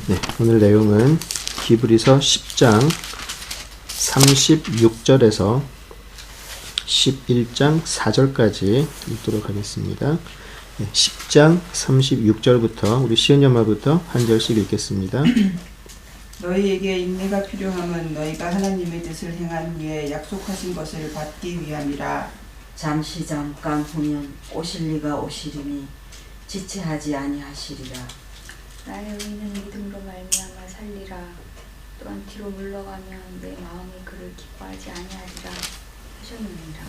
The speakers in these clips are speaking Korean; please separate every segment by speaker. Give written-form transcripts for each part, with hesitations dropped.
Speaker 1: 네, 오늘 내용은 히브리서 10장 36절에서 11장 4절까지 읽도록 하겠습니다. 네, 10장 36절부터 우리 시은 엄마부터 한 절씩 읽겠습니다.
Speaker 2: 너희에게 인내가 필요함은 너희가 하나님의 뜻을 행한 후에 약속하신 것을 받기 위함이라.
Speaker 3: 잠시 잠깐 후면 오실 리가 오시리니 지체하지 아니하시리라.
Speaker 4: 나의 의는 믿음으로 말미암아 살리라. 또한 뒤로 물러가면 내 마음이 그를 기뻐하지 아니하리라 하셨느니라.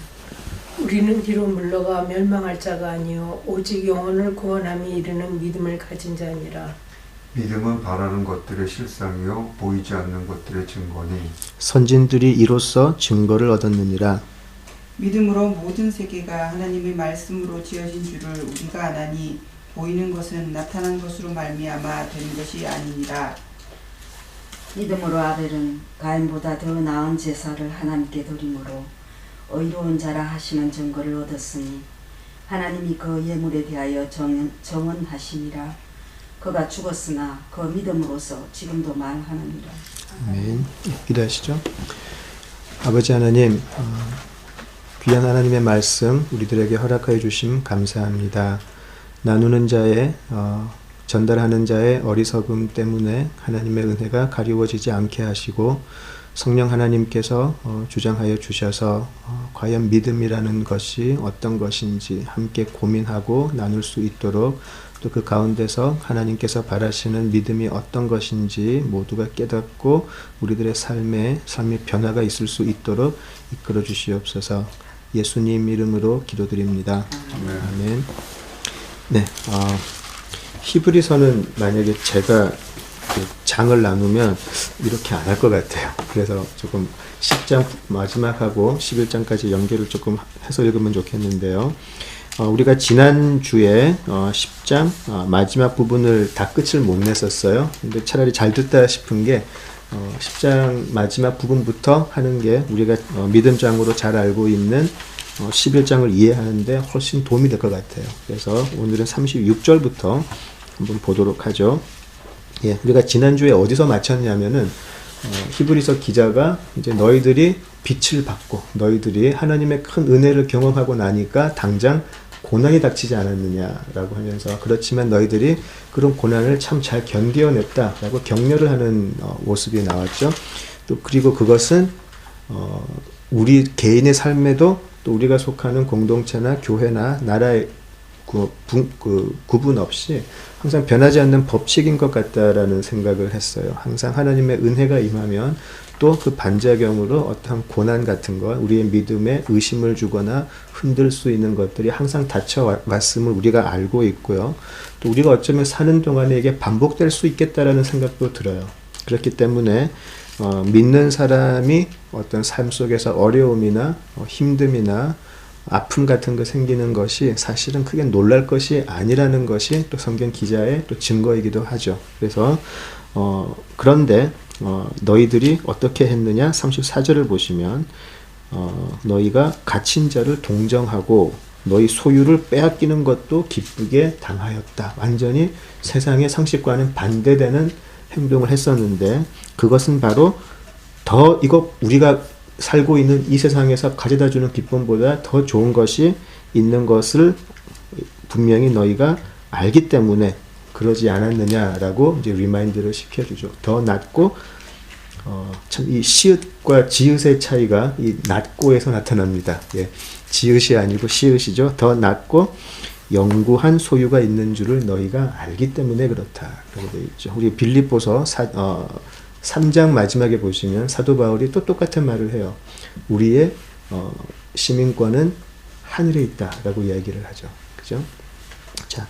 Speaker 5: 우리는 뒤로 물러가 멸망할 자가 아니요 오직 영혼을 구원함이 이르는 믿음을 가진 자니라.
Speaker 6: 믿음은 바라는 것들의 실상이요 보이지 않는 것들의 증거니
Speaker 1: 선진들이 이로써 증거를 얻었느니라.
Speaker 2: 믿음으로 모든 세계가 하나님의 말씀으로 지어진 줄을 우리가 아나니 보이는 것은 나타난 것으로 말미암아 된 것이 아니니라.
Speaker 3: 믿음으로 아벨은 가인보다 더 나은 제사를 하나님께 드림으로 의로운 자라 하시는 증거를 얻었으니 하나님이 그 예물에 대하여 정언하시니라. 그가 죽었으나 그 믿음으로서 지금도 말하느니라.
Speaker 1: 아멘. 기도하시죠. 아버지 하나님, 귀한 하나님의 말씀 우리들에게 허락하여 주심 감사합니다. 나누는 자의 전달하는 자의 어리석음 때문에 하나님의 은혜가 가리워지지 않게 하시고 성령 하나님께서 주장하여 주셔서 과연 믿음이라는 것이 어떤 것인지 함께 고민하고 나눌 수 있도록 또 그 가운데서 하나님께서 바라시는 믿음이 어떤 것인지 모두가 깨닫고 우리들의 삶의 변화가 있을 수 있도록 이끌어 주시옵소서. 예수님 이름으로 기도드립니다. 아멘. 네, 히브리서는 만약에 제가 그 장을 나누면 이렇게 안 할 것 같아요. 그래서 조금 10장 마지막하고 11장까지 연결을 조금 해서 읽으면 좋겠는데요. 우리가 지난주에 10장 마지막 부분을 다 끝을 못 냈었어요. 근데 차라리 잘 듣다 싶은 게 10장 마지막 부분부터 하는 게 우리가 믿음장으로 잘 알고 있는 11장을 이해하는데 훨씬 도움이 될 것 같아요. 그래서 오늘은 36절부터 한번 보도록 하죠. 예, 우리가 지난주에 어디서 마쳤냐면은 히브리서 기자가 이제 너희들이 빛을 받고 너희들이 하나님의 큰 은혜를 경험하고 나니까 당장 고난이 닥치지 않았느냐라고 하면서 그렇지만 너희들이 그런 고난을 참 잘 견뎌냈다라고 격려를 하는 모습이 나왔죠. 또 그리고 그것은 우리 개인의 삶에도 또 우리가 속하는 공동체나 교회나 나라의 구분 없이 항상 변하지 않는 법칙인 것 같다라는 생각을 했어요. 항상 하나님의 은혜가 임하면 또 그 반작용으로 어떠한 고난 같은 것, 우리의 믿음에 의심을 주거나 흔들 수 있는 것들이 항상 닥쳐왔음을 우리가 알고 있고요. 또 우리가 어쩌면 사는 동안에 이게 반복될 수 있겠다라는 생각도 들어요. 그렇기 때문에 믿는 사람이 어떤 삶 속에서 어려움이나 힘듦이나 아픔 같은 거 생기는 것이 사실은 크게 놀랄 것이 아니라는 것이 또 성경 기자의 또 증거이기도 하죠. 그래서 그런데 너희들이 어떻게 했느냐 34절을 보시면 너희가 갇힌 자를 동정하고 너희 소유를 빼앗기는 것도 기쁘게 당하였다. 완전히 세상의 상식과는 반대되는 행동을 했었는데 그것은 바로 더 우리가 살고 있는 이 세상에서 가져다 주는 기쁨보다 더 좋은 것이 있는 것을 분명히 너희가 알기 때문에 그러지 않았느냐라고 이제 리마인드를 시켜주죠. 더 낫고 참 이 시읒과 지읒의 차이가 이 낫고에서 나타납니다. 예, 지읒이 아니고 시읒이죠. 더 낫고 영구한 소유가 있는 줄을 너희가 알기 때문에 그렇다라고 되어 있죠. 우리 빌립보서 3장 마지막에 보시면 사도 바울이 또 똑같은 말을 해요. 우리의 시민권은 하늘에 있다라고 이야기를 하죠. 그죠? 자,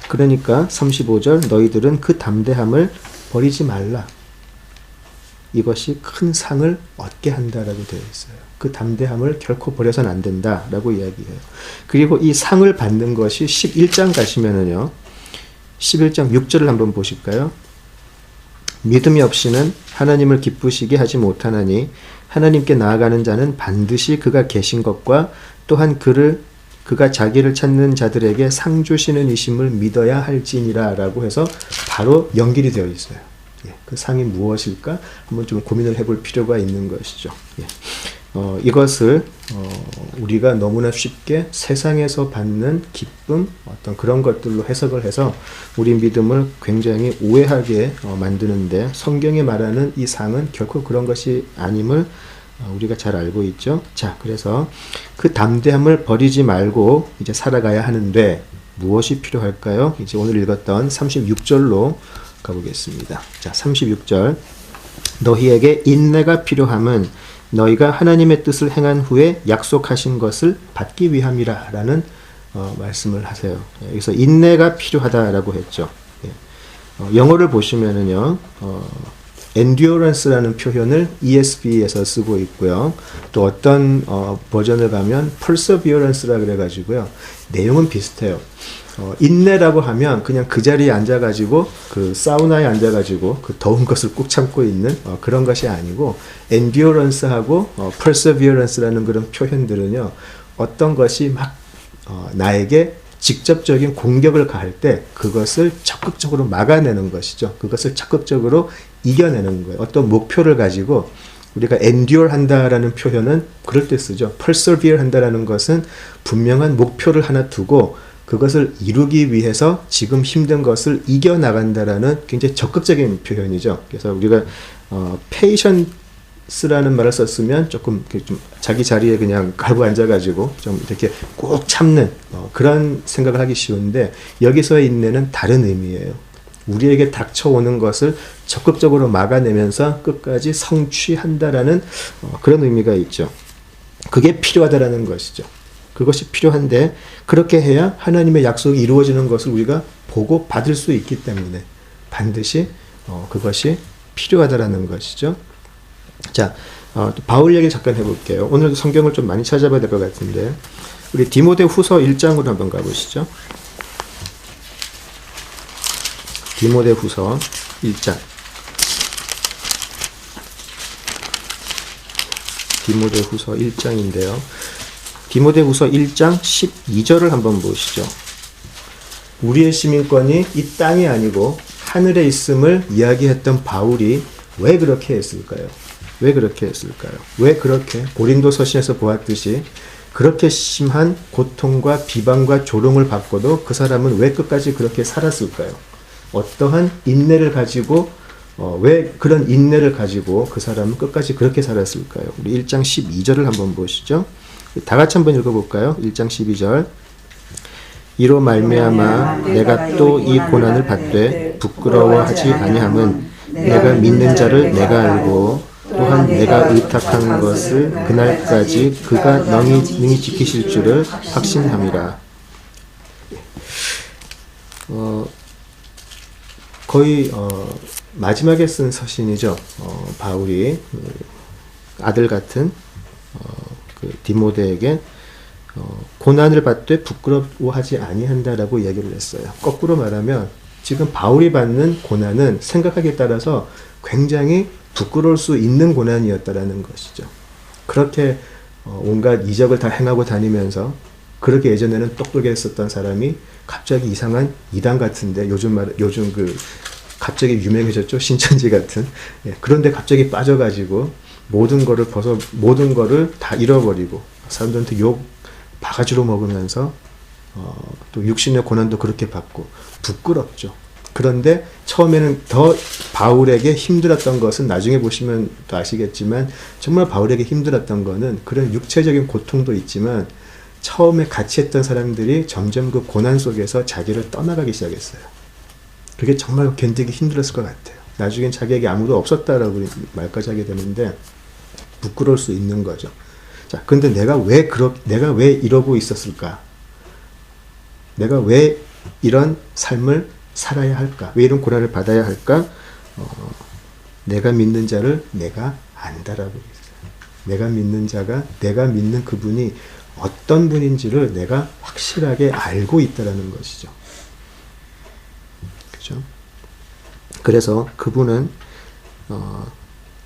Speaker 1: 그러니까 35절 너희들은 그 담대함을 버리지 말라. 이것이 큰 상을 얻게 한다라고 되어 있어요. 그 담대함을 결코 버려서는 안 된다라고 이야기해요. 그리고 이 상을 받는 것이 11장 가시면은요. 11장 6절을 한번 보실까요? 믿음이 없이는 하나님을 기쁘시게 하지 못하나니 하나님께 나아가는 자는 반드시 그가 계신 것과 또한 그가 자기를 찾는 자들에게 상 주시는 이심을 믿어야 할지니라 라고 해서 바로 연결이 되어 있어요. 예, 그 상이 무엇일까? 한번 좀 고민을 해볼 필요가 있는 것이죠. 예. 이것을 우리가 너무나 쉽게 세상에서 받는 기쁨, 어떤 그런 것들로 해석을 해서 우리 믿음을 굉장히 오해하게 만드는데, 성경이 말하는 이 상은 결코 그런 것이 아님을 우리가 잘 알고 있죠. 자, 그래서 그 담대함을 버리지 말고 이제 살아가야 하는데 무엇이 필요할까요? 이제 오늘 읽었던 36절로 가보겠습니다. 자, 36절. 너희에게 인내가 필요함은 너희가 하나님의 뜻을 행한 후에 약속하신 것을 받기 위함이라 라는 말씀을 하세요. 여기서 인내가 필요하다라고 했죠. 영어를 보시면은요, endurance라는 표현을 ESV에서 쓰고 있고요. 또 어떤 버전을 가면 perseverance라 그래가지고요. 내용은 비슷해요. 인내라고 하면 그냥 그 자리에 앉아가지고 그 사우나에 앉아가지고 그 더운 것을 꾹 참고 있는 그런 것이 아니고, endurance하고 perseverance라는 그런 표현들은요, 어떤 것이 막 나에게 직접적인 공격을 가할 때 그것을 적극적으로 막아내는 것이죠. 그것을 적극적으로 이겨내는 거예요. 어떤 목표를 가지고 우리가 endure 한다라는 표현은 그럴 때 쓰죠. persevere 한다라는 것은 분명한 목표를 하나 두고 그것을 이루기 위해서 지금 힘든 것을 이겨나간다라는 굉장히 적극적인 표현이죠. 그래서 우리가 patience라는 말을 썼으면 조금 좀 자기 자리에 그냥 가고 앉아가지고 좀 이렇게 꼭 참는 그런 생각을 하기 쉬운데, 여기서의 인내는 다른 의미예요. 우리에게 닥쳐오는 것을 적극적으로 막아내면서 끝까지 성취한다라는 그런 의미가 있죠. 그게 필요하다라는 것이죠. 그것이 필요한데, 그렇게 해야 하나님의 약속이 이루어지는 것을 우리가 보고 받을 수 있기 때문에 반드시 그것이 필요하다라는 것이죠. 자, 바울 얘기를 잠깐 해볼게요. 오늘도 성경을 좀 많이 찾아봐야 될 것 같은데, 우리 디모데 후서 1장으로 한번 가보시죠. 디모데 후서 1장. 디모데 후서 1장인데요. 디모데 후서 1장 12절을 한번 보시죠. 우리의 시민권이 이 땅이 아니고 하늘에 있음을 이야기했던 바울이 왜 그렇게 했을까요? 왜 그렇게 했을까요? 왜 그렇게 고린도 서신에서 보았듯이 그렇게 심한 고통과 비방과 조롱을 받고도 그 사람은 왜 끝까지 그렇게 살았을까요? 어떠한 인내를 가지고 왜 그런 인내를 가지고 그 사람은 끝까지 그렇게 살았을까요? 우리 1장 12절을 한번 보시죠. 다 같이 한번 읽어볼까요? 1장 12절. 이로 말미암아 내가 또 이 고난을 받되 부끄러워하지 아니함은 내가 믿는 자를 내가 알고 또한 내가 의탁한 것을 그날까지 그가 능히 지키실 줄을 확신함이라. 거의 마지막에 쓴 서신이죠. 바울이 아들 같은 그 디모데에게 고난을 받되 부끄러워하지 아니한다라고 이야기를 했어요. 거꾸로 말하면 지금 바울이 받는 고난은 생각하기에 따라서 굉장히 부끄러울 수 있는 고난이었다라는 것이죠. 그렇게 온갖 이적을 다 행하고 다니면서 그렇게 예전에는 똑똑하게 했었던 사람이 갑자기 이상한 이단 같은데, 요즘 그 갑자기 유명해졌죠. 신천지 같은. 예, 그런데 갑자기 빠져가지고 모든 거를 다 잃어버리고 사람들한테 욕 바가지로 먹으면서 또 육신의 고난도 그렇게 받고 부끄럽죠. 그런데 처음에는 더 바울에게 힘들었던 것은, 나중에 보시면 또 아시겠지만 정말 바울에게 힘들었던 거는 그런 육체적인 고통도 있지만 처음에 같이 했던 사람들이 점점 그 고난 속에서 자기를 떠나가기 시작했어요. 그게 정말 견디기 힘들었을 것 같아요. 나중엔 자기에게 아무도 없었다라고 말까지 하게 되는데 부끄러울 수 있는 거죠. 자, 근데 내가 왜 이러고 있었을까? 내가 왜 이런 삶을 살아야 할까? 왜 이런 고난을 받아야 할까? 내가 믿는 자를 내가 안다라고 했어요. 내가 믿는 자가, 내가 믿는 그분이 어떤 분인지를 내가 확실하게 알고 있다라는 것이죠. 그죠? 그래서 그분은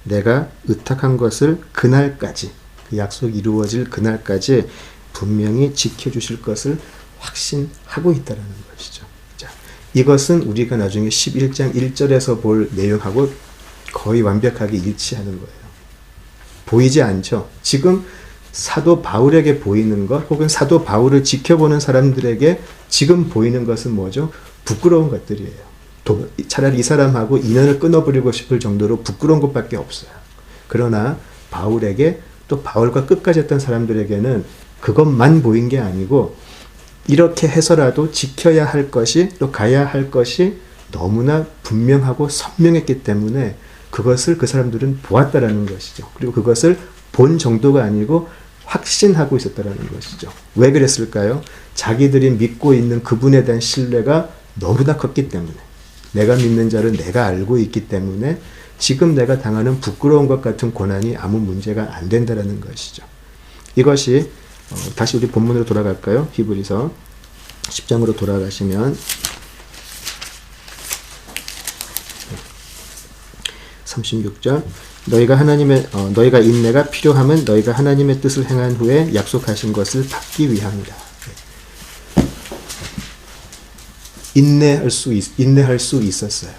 Speaker 1: 내가 의탁한 것을 그날까지, 그 약속이 이루어질 그날까지 분명히 지켜주실 것을 확신하고 있다라는 것이죠. 자, 이것은 우리가 나중에 11장 1절에서 볼 내용하고 거의 완벽하게 일치하는 거예요. 보이지 않죠? 지금 사도 바울에게 보이는 것, 혹은 사도 바울을 지켜보는 사람들에게 지금 보이는 것은 뭐죠? 부끄러운 것들이에요. 차라리 이 사람하고 인연을 끊어버리고 싶을 정도로 부끄러운 것밖에 없어요. 그러나 바울에게, 또 바울과 끝까지 했던 사람들에게는 그것만 보인 게 아니고 이렇게 해서라도 지켜야 할 것이, 또 가야 할 것이 너무나 분명하고 선명했기 때문에 그것을 그 사람들은 보았다라는 것이죠. 그리고 그것을 본 정도가 아니고 확신하고 있었다라는 것이죠. 왜 그랬을까요? 자기들이 믿고 있는 그분에 대한 신뢰가 너무나 컸기 때문에, 내가 믿는 자를 내가 알고 있기 때문에 지금 내가 당하는 부끄러운 것 같은 고난이 아무 문제가 안 된다라는 것이죠. 이것이 다시 우리 본문으로 돌아갈까요? 히브리서 10장으로 돌아가시면 36절, 너희가 인내가 필요하면 너희가 하나님의 뜻을 행한 후에 약속하신 것을 받기 위함이라. 인내할 수 있었어요.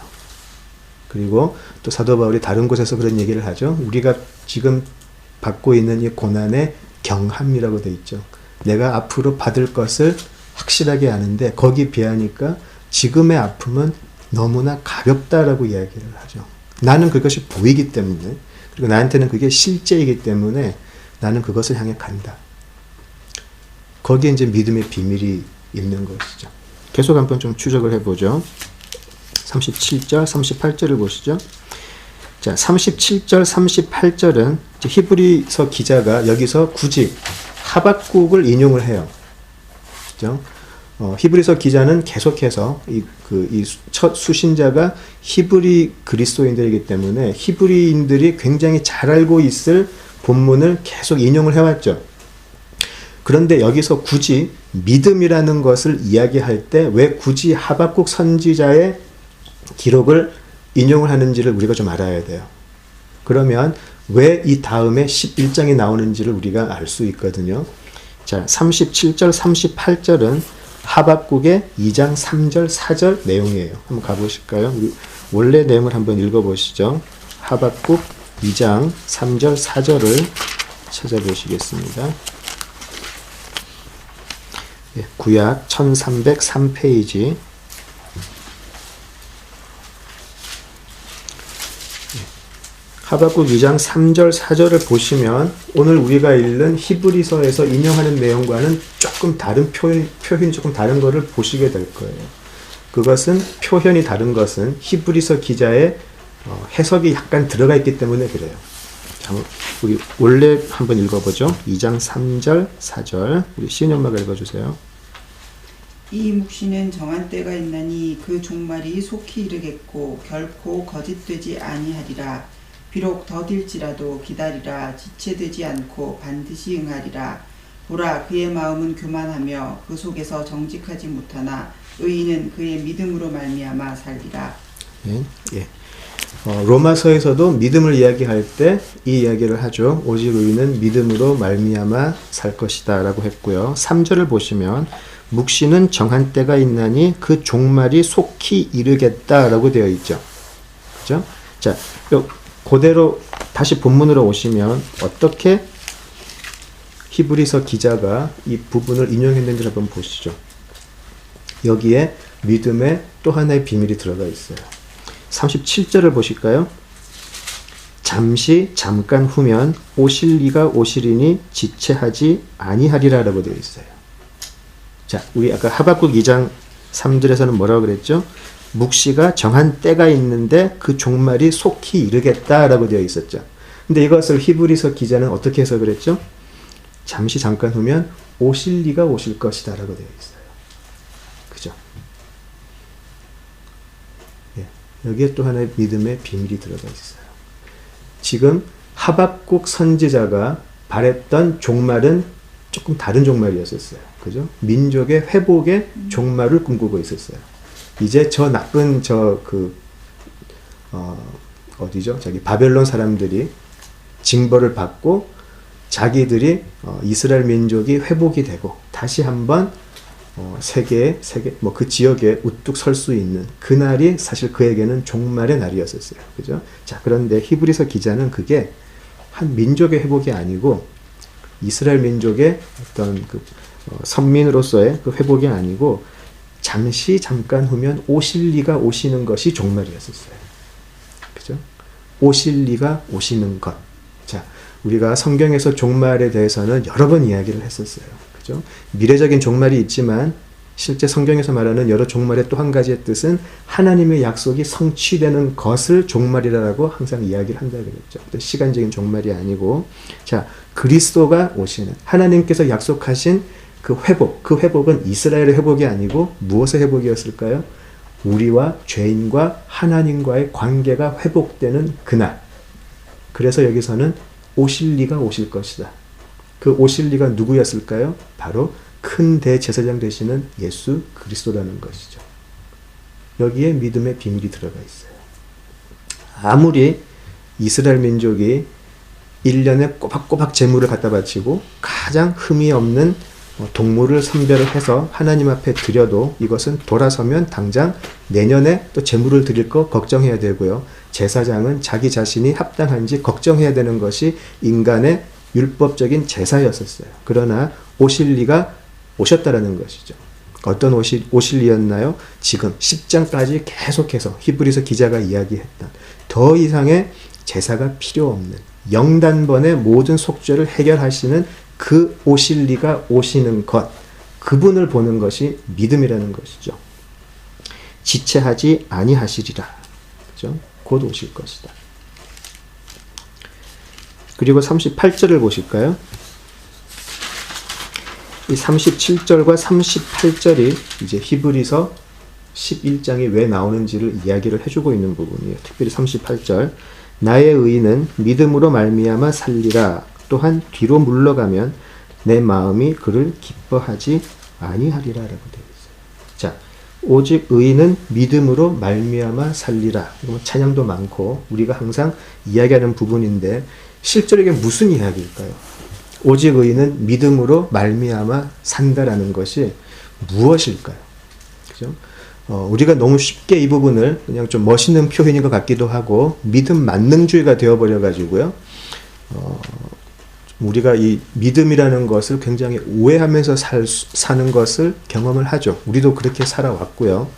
Speaker 1: 그리고 또 사도 바울이 다른 곳에서 그런 얘기를 하죠. 우리가 지금 받고 있는 이 고난의 경함이라고 돼 있죠. 내가 앞으로 받을 것을 확실하게 아는데 거기 비하니까 지금의 아픔은 너무나 가볍다라고 이야기를 하죠. 나는 그것이 보이기 때문에, 그리고 나한테는 그게 실제이기 때문에 나는 그것을 향해 간다. 거기에 이제 믿음의 비밀이 있는 것이죠. 계속 한번 좀 추적을 해보죠. 37절, 38절을 보시죠. 자, 37절, 38절은 히브리서 기자가 여기서 굳이 하박국을 인용을 해요. 그죠? 히브리서 기자는 계속해서 이 첫 수신자가 히브리 그리스도인들이기 때문에 히브리인들이 굉장히 잘 알고 있을 본문을 계속 인용을 해왔죠. 그런데 여기서 굳이 믿음이라는 것을 이야기할 때 왜 굳이 하박국 선지자의 기록을 인용을 하는지를 우리가 좀 알아야 돼요. 그러면 왜 이 다음에 11장이 나오는지를 우리가 알 수 있거든요. 자, 37절, 38절은 하박국의 2장 3절, 4절 내용이에요. 한번 가보실까요? 우리 원래 내용을 한번 읽어보시죠. 하박국 2장 3절, 4절을 찾아보시겠습니다. 구약 1303페이지. 하박국 2장 3절, 4절을 보시면 오늘 우리가 읽는 히브리서에서 인용하는 내용과는 조금 다른 표현이 조금 다른 것을 보시게 될 거예요. 그것은 표현이 다른 것은 히브리서 기자의 해석이 약간 들어가 있기 때문에 그래요. 우리 원래 한번 읽어보죠. 2장 3절, 4절. 우리 시은 엄마가 읽어주세요.
Speaker 2: 이 묵시는 정한 때가 있나니 그 종말이 속히 이르겠고 결코 거짓되지 아니하리라. 비록 더딜지라도 기다리라. 지체되지 않고 반드시 응하리라. 보라, 그의 마음은 교만하며 그 속에서 정직하지 못하나 의인은 그의 믿음으로 말미암아 살리라.
Speaker 1: 예. 로마서에서도 믿음을 이야기할 때 이 이야기를 하죠. 오직 의인은 믿음으로 말미암아 살 것이다 라고 했고요. 3절을 보시면 묵시는 정한 때가 있나니 그 종말이 속히 이르겠다 라고 되어 있죠. 그죠? 자, 그대로 다시 본문으로 오시면 어떻게 히브리서 기자가 이 부분을 인용했는지 한번 보시죠. 여기에 믿음의 또 하나의 비밀이 들어가 있어요. 37절을 보실까요? 잠깐 후면 오실 이가 오시리니 지체하지 아니하리라 라고 되어 있어요. 자, 우리 아까 하박국 2장 3절에서는 뭐라고 그랬죠? 묵시가 정한 때가 있는데 그 종말이 속히 이르겠다라고 되어 있었죠. 근데 이것을 히브리서 기자는 어떻게 해석을 했죠? 잠깐 후면 오실 이가 오실 것이다 라고 되어 있어요. 그죠? 예, 여기에 또 하나의 믿음의 비밀이 들어가 있어요. 지금 하박국 선지자가 바랬던 종말은 조금 다른 종말이었었어요. 그죠? 민족의 회복의 종말을 꿈꾸고 있었어요. 이제 저 나쁜 어디죠? 저기 바벨론 사람들이 징벌을 받고 자기들이 이스라엘 민족이 회복이 되고 다시 한번 세계 뭐 그 지역에 우뚝 설 수 있는 그날이 사실 그에게는 종말의 날이었었어요. 그죠? 자, 그런데 히브리서 기자는 그게 한 민족의 회복이 아니고 이스라엘 민족의 어떤 그 선민으로서의 그 회복이 아니고 잠깐 후면 오실 리가 오시는 것이 종말이었었어요. 그죠? 오실 리가 오시는 것. 자, 우리가 성경에서 종말에 대해서는 여러 번 이야기를 했었어요. 그죠? 미래적인 종말이 있지만 실제 성경에서 말하는 여러 종말의 또 한 가지의 뜻은 하나님의 약속이 성취되는 것을 종말이라고 항상 이야기를 한다 그랬죠. 시간적인 종말이 아니고, 자, 그리스도가 오시는 하나님께서 약속하신 그 회복은 이스라엘의 회복이 아니고 무엇의 회복이었을까요? 우리와 죄인과 하나님과의 관계가 회복되는 그날. 그래서 여기서는 오실 리가 오실 것이다. 그 오실 리가 누구였을까요? 바로 큰 대제사장 되시는 예수 그리스도라는 것이죠. 여기에 믿음의 비밀이 들어가 있어요. 아무리 이스라엘 민족이 1년에 꼬박꼬박 제물을 갖다 바치고 가장 흠이 없는 동물을 선별을 해서 하나님 앞에 드려도 이것은 돌아서면 당장 내년에 또 제물을 드릴 거 걱정해야 되고요. 제사장은 자기 자신이 합당한지 걱정해야 되는 것이 인간의 율법적인 제사였었어요. 그러나 오실 리가 오셨다라는 것이죠. 어떤 오실 리였나요? 지금 10장까지 계속해서 히브리서 기자가 이야기했던 더 이상의 제사가 필요 없는 영단번의 모든 속죄를 해결하시는 그 오실 리가 오시는 것, 그분을 보는 것이 믿음이라는 것이죠. 지체하지 아니하시리라. 그죠? 곧 오실 것이다. 그리고 38절을 보실까요? 이 37절과 38절이 이제 히브리서 11장이 왜 나오는지를 이야기를 해주고 있는 부분이에요. 특별히 38절. 나의 의인은 믿음으로 말미암아 살리라. 또한 뒤로 물러가면 내 마음이 그를 기뻐하지 아니하리라 라고 되어 있어요. 자, 오직 의인은 믿음으로 말미암아 살리라. 찬양도 많고 우리가 항상 이야기하는 부분인데 실제로 이게 무슨 이야기일까요? 오직 의인은 믿음으로 말미암아 산다라는 것이 무엇일까요? 그죠? 우리가 너무 쉽게 이 부분을 그냥 좀 멋있는 표현인 것 같기도 하고 믿음 만능주의가 되어버려 가지고요. 우리가 이 믿음이라는 것을 굉장히 오해하면서 사는 것을 경험을 하죠. 우리도 그렇게 살아왔고요.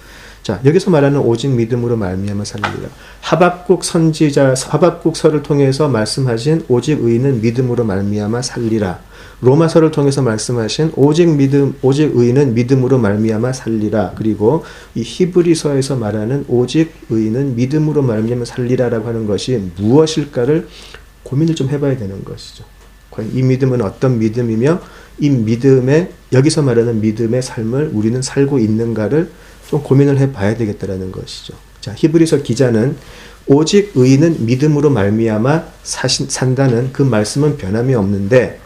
Speaker 1: 자, 여기서 말하는 오직 믿음으로 말미암아 살리라. 하박국 선지자 하박국서를 통해서 말씀하신 오직 의인은 믿음으로 말미암아 살리라. 로마서를 통해서 말씀하신 오직 의인은 믿음으로 말미암아 살리라. 그리고 이 히브리서에서 말하는 오직 의인은 믿음으로 말미암아 살리라라고 하는 것이 무엇일까를 고민을 좀 해봐야 되는 것이죠. 과연 이 믿음은 어떤 믿음이며 이 믿음의 여기서 말하는 믿음의 삶을 우리는 살고 있는가를 좀 고민을 해봐야 되겠다라는 것이죠. 자, 히브리서 기자는 오직 의인은 믿음으로 말미암아 산다는 그 말씀은 변함이 없는데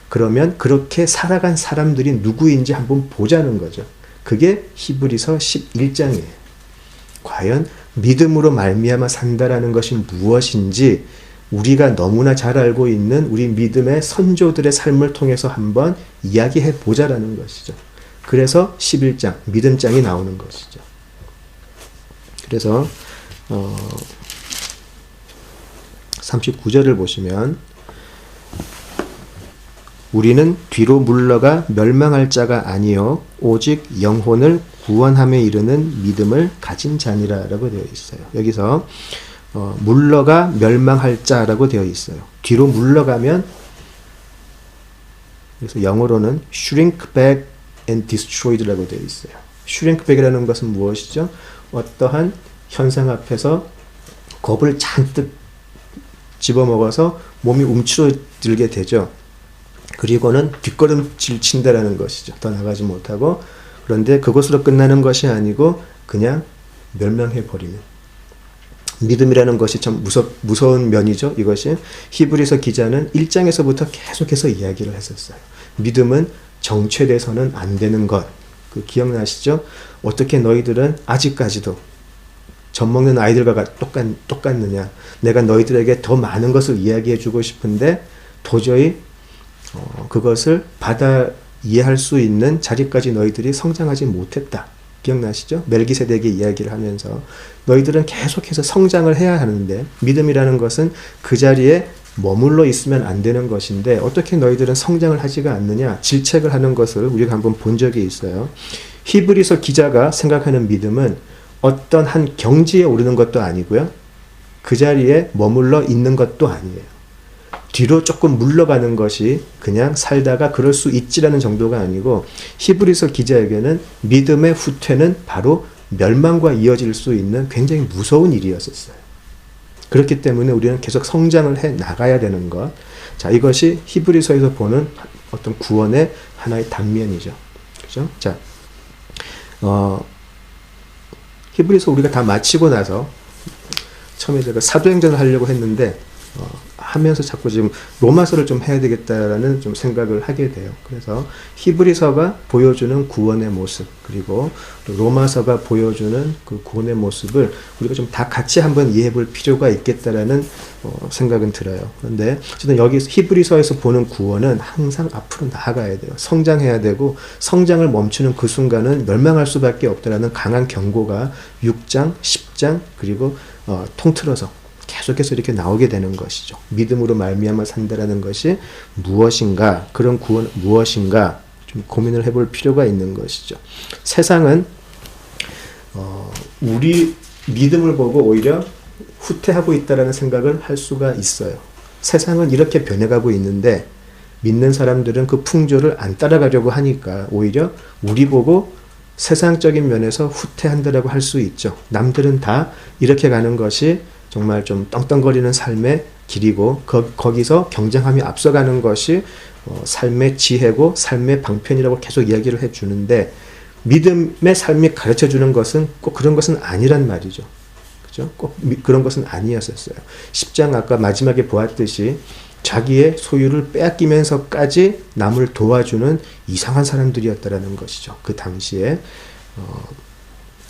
Speaker 1: 그러면 그렇게 살아간 사람들이 누구인지 한번 보자는 거죠. 그게 히브리서 11장이에요. 과연 믿음으로 말미암아 산다라는 것이 무엇인지 우리가 너무나 잘 알고 있는 우리 믿음의 선조들의 삶을 통해서 한번 이야기해 보자라는 것이죠. 그래서 11장, 믿음장이 나오는 것이죠. 그래서 39절을 보시면 우리는 뒤로 물러가 멸망할 자가 아니요 오직 영혼을 구원함에 이르는 믿음을 가진 자니라 라고 되어 있어요. 여기서 물러가 멸망할 자라고 되어 있어요. 뒤로 물러가면 그래서 영어로는 shrink back and destroyed라고 되어 있어요. shrink back이라는 것은 무엇이죠? 어떠한 현상 앞에서 겁을 잔뜩 집어먹어서 몸이 움츠러들게 되죠. 그리고는 뒷걸음질 친다라는 것이죠. 더 나가지 못하고. 그런데 그것으로 끝나는 것이 아니고 그냥 멸망해버리는. 믿음이라는 것이 참 무서운 면이죠. 이것이 히브리서 기자는 1장에서부터 계속해서 이야기를 했었어요. 믿음은 정체돼서는 안 되는 것. 그 기억나시죠? 어떻게 너희들은 아직까지도 젖 먹는 아이들과 똑같느냐. 내가 너희들에게 더 많은 것을 이야기해주고 싶은데 도저히 그것을 이해할 수 있는 자리까지 너희들이 성장하지 못했다. 기억나시죠? 멜기세덱의 이야기를 하면서 너희들은 계속해서 성장을 해야 하는데 믿음이라는 것은 그 자리에 머물러 있으면 안 되는 것인데 어떻게 너희들은 성장을 하지가 않느냐 질책을 하는 것을 우리가 한번 본 적이 있어요. 히브리서 기자가 생각하는 믿음은 어떤 한 경지에 오르는 것도 아니고요. 그 자리에 머물러 있는 것도 아니에요. 뒤로 조금 물러가는 것이 그냥 살다가 그럴 수 있지라는 정도가 아니고 히브리서 기자에게는 믿음의 후퇴는 바로 멸망과 이어질 수 있는 굉장히 무서운 일이었었어요. 그렇기 때문에 우리는 계속 성장을 해 나가야 되는 것. 자, 이것이 히브리서에서 보는 어떤 구원의 하나의 단면이죠. 그죠? 자, 히브리서 우리가 다 마치고 나서 처음에 제가 사도행전을 하려고 했는데 하면서 자꾸 지금 로마서를 좀 해야 되겠다라는 좀 생각을 하게 돼요. 그래서 히브리서가 보여주는 구원의 모습 그리고 로마서가 보여주는 그 구원의 모습을 우리가 좀 다 같이 한번 이해해 볼 필요가 있겠다라는 생각은 들어요. 그런데 어쨌든 여기 히브리서에서 보는 구원은 항상 앞으로 나아가야 돼요. 성장해야 되고 성장을 멈추는 그 순간은 멸망할 수밖에 없다라는 강한 경고가 6장, 10장 그리고 통틀어서 계속해서 이렇게 나오게 되는 것이죠. 믿음으로 말미암아 산다라는 것이 무엇인가, 그런 구원 무엇인가 좀 고민을 해볼 필요가 있는 것이죠. 세상은 우리 믿음을 보고 오히려 후퇴하고 있다라는 생각을 할 수가 있어요. 세상은 이렇게 변해가고 있는데 믿는 사람들은 그 풍조를 안 따라가려고 하니까 오히려 우리 보고 세상적인 면에서 후퇴한다라고 할 수 있죠. 남들은 다 이렇게 가는 것이 정말 좀 떵떵거리는 삶의 길이고 거기서 경쟁하며 앞서가는 것이 삶의 지혜고 삶의 방편이라고 계속 이야기를 해주는데 믿음의 삶이 가르쳐주는 것은 꼭 그런 것은 아니란 말이죠. 그죠? 꼭 그런 것은 아니었었어요. 10장 아까 마지막에 보았듯이 자기의 소유를 빼앗기면서까지 남을 도와주는 이상한 사람들이었다라는 것이죠. 그 당시에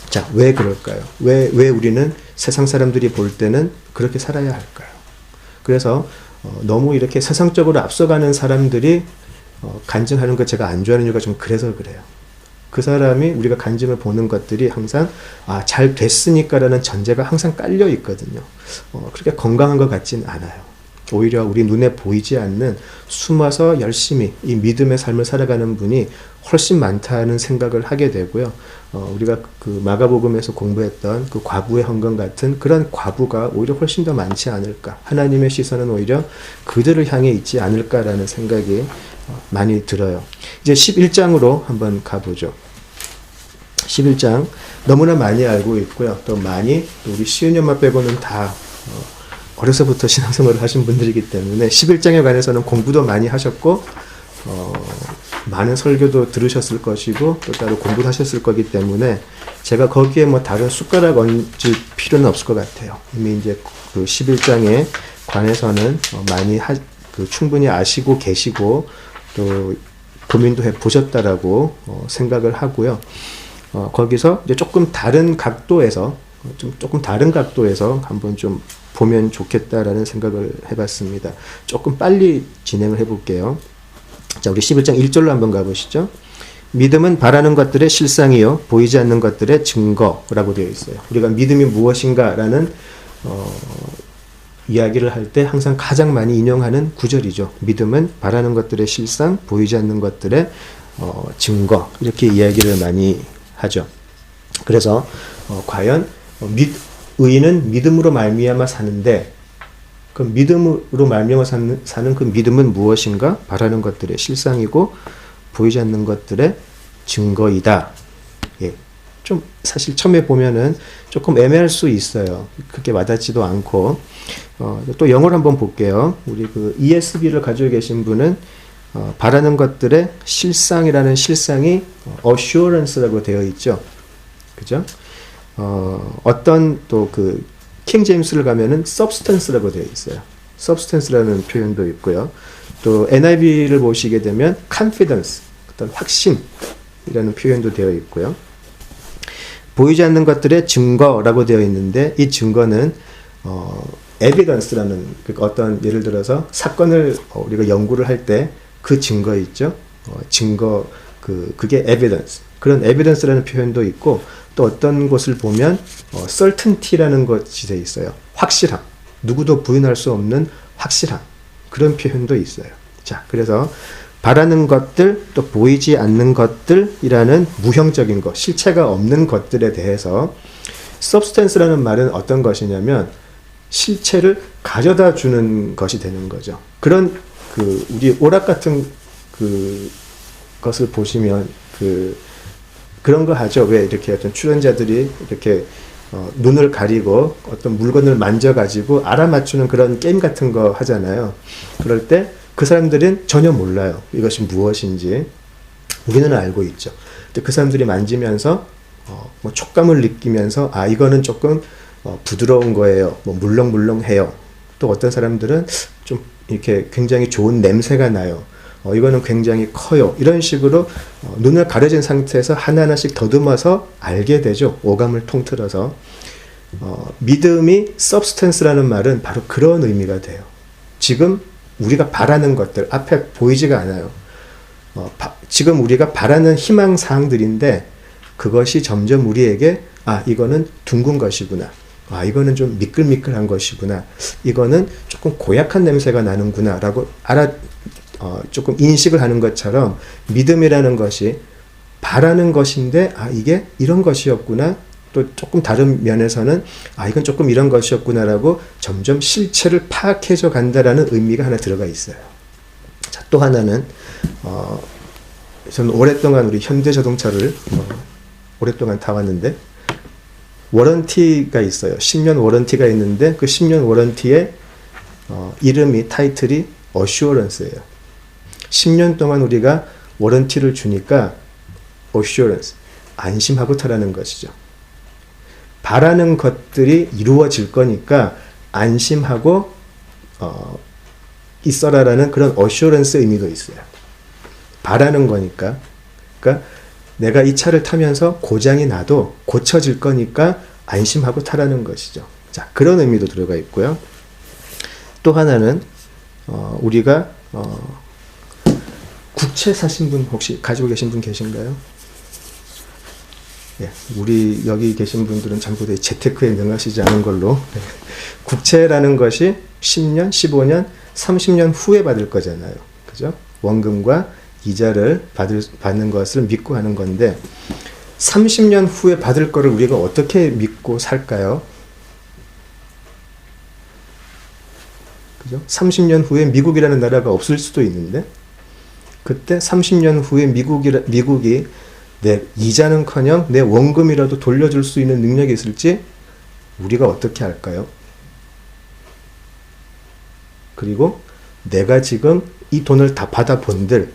Speaker 1: 자, 왜 그럴까요? 왜 우리는 세상 사람들이 볼 때는 그렇게 살아야 할까요? 그래서 너무 이렇게 세상적으로 앞서가는 사람들이 간증하는 것 제가 안 좋아하는 이유가 좀 그래서 그래요. 그 사람이 우리가 간증을 보는 것들이 항상 잘 됐으니까라는 전제가 항상 깔려 있거든요. 그렇게 건강한 것 같진 않아요. 오히려 우리 눈에 보이지 않는 숨어서 열심히 이 믿음의 삶을 살아가는 분이 훨씬 많다는 생각을 하게 되고요. 우리가 그 마가복음에서 공부했던 그 과부의 헌금 같은 그런 과부가 오히려 훨씬 더 많지 않을까. 하나님의 시선은 오히려 그들을 향해 있지 않을까라는 생각이 많이 들어요. 이제 11장으로 한번 가보죠. 11장 너무나 많이 알고 있고요. 또 많이 우리 시은이 엄마 빼고는 다 어려서부터 신앙생활을 하신 분들이기 때문에 11장에 관해서는 공부도 많이 하셨고 많은 설교도 들으셨을 것이고 또 따로 공부도 하셨을 거기 때문에 제가 거기에 뭐 다른 숟가락 얹을 필요는 없을 것 같아요. 이미 이제 그 11장에 관해서는 많이 충분히 아시고 계시고 또 고민도 해 보셨다라고 생각을 하고요. 거기서 이제 조금 다른 각도에서 한번 좀 보면 좋겠다라는 생각을 해봤습니다. 조금 빨리 진행을 해볼게요. 자, 우리 11장 1절로 한번 가보시죠. 믿음은 바라는 것들의 실상이요 보이지 않는 것들의 증거라고 되어 있어요. 우리가 믿음이 무엇인가라는 이야기를 할 때 항상 가장 많이 인용하는 구절이죠. 믿음은 바라는 것들의 실상, 보이지 않는 것들의 증거, 이렇게 이야기를 많이 하죠. 그래서 과연 의인은 믿음으로 말미암아 사는데 그 믿음으로 말미암아 사는 그 믿음은 무엇인가? 바라는 것들의 실상이고 보이지 않는 것들의 증거이다. 예. 좀 사실 처음에 보면은 조금 애매할 수 있어요. 그렇게 와닿지도 않고 또 영어를 한번 볼게요. 우리 그 ESV를 가지고 계신 분은 바라는 것들의 실상이라는 실상이 assurance라고 되어 있죠. 그죠? 어떤 또 그 킹 제임스를 가면은 substance라고 되어 있어요. substance라는 표현도 있고요. 또 NIV를 보시게 되면 confidence, 어떤 확신이라는 표현도 되어 있고요. 보이지 않는 것들의 증거라고 되어 있는데 이 증거는 evidence라는 어떤 예를 들어서 사건을 우리가 연구를 할 때 그 증거 있죠. 증거, 그게 evidence. 그런 evidence라는 표현도 있고, 또 어떤 곳을 보면 certainty라는 것이 돼 있어요. 확실함. 누구도 부인할 수 없는 확실함. 그런 표현도 있어요. 자, 그래서 바라는 것들, 또 보이지 않는 것들이라는 무형적인 것, 실체가 없는 것들에 대해서 substance라는 말은 어떤 것이냐면 실체를 가져다 주는 것이 되는 거죠. 그런 우리 오락 같은 것을 보시면 그런 거 하죠. 왜 이렇게 어떤 출연자들이 이렇게 눈을 가리고 어떤 물건을 만져가지고 알아맞추는 그런 게임 같은 거 하잖아요. 그럴 때 그 사람들은 전혀 몰라요. 이것이 무엇인지. 우리는 알고 있죠. 근데 그 사람들이 만지면서 뭐 촉감을 느끼면서 이거는 조금 부드러운 거예요. 뭐 물렁물렁해요. 또 어떤 사람들은 좀 이렇게 굉장히 좋은 냄새가 나요. 이거는 굉장히 커요. 이런 식으로 눈을 가려진 상태에서 하나하나씩 더듬어서 알게 되죠. 오감을 통틀어서. 믿음이 substance라는 말은 바로 그런 의미가 돼요. 지금 우리가 바라는 것들, 앞에 보이지가 않아요. 지금 우리가 바라는 희망사항들인데 그것이 점점 우리에게 이거는 둥근 것이구나. 이거는 좀 미끌미끌한 것이구나. 이거는 조금 고약한 냄새가 나는구나 라고 조금 인식을 하는 것처럼 믿음이라는 것이 바라는 것인데 이게 이런 것이었구나. 또 조금 다른 면에서는 이건 조금 이런 것이었구나라고 점점 실체를 파악해져 간다라는 의미가 하나 들어가 있어요. 자, 또 하나는 저는 오랫동안 우리 현대자동차를 오랫동안 타왔는데 워런티가 있어요. 10년 워런티가 있는데 그 10년 워런티의 이름이 타이틀이 어슈어런스예요. 10년 동안 우리가 워런티를 주니까 어슈어런스, 안심하고 타라는 것이죠. 바라는 것들이 이루어질 거니까 안심하고 있어라라는 그런 어슈어런스 의미도 있어요. 바라는 거니까. 그러니까 내가 이 차를 타면서 고장이 나도 고쳐질 거니까 안심하고 타라는 것이죠. 자, 그런 의미도 들어가 있고요. 또 하나는 우리가 국채 사신 분 혹시 가지고 계신 분 계신가요? 예, 우리 여기 계신 분들은 전부 다 재테크에 능하시지 않은 걸로. 국채라는 것이 10년, 15년, 30년 후에 받을 거잖아요. 그죠? 원금과 이자를 받는 것을 믿고 하는 건데 30년 후에 받을 거를 우리가 어떻게 믿고 살까요? 그죠? 30년 후에 미국이라는 나라가 없을 수도 있는데 그때 30년 후에 미국이 내 이자는커녕 내 원금이라도 돌려줄 수 있는 능력이 있을지 우리가 어떻게 할까요? 그리고 내가 지금 이 돈을 다 받아본들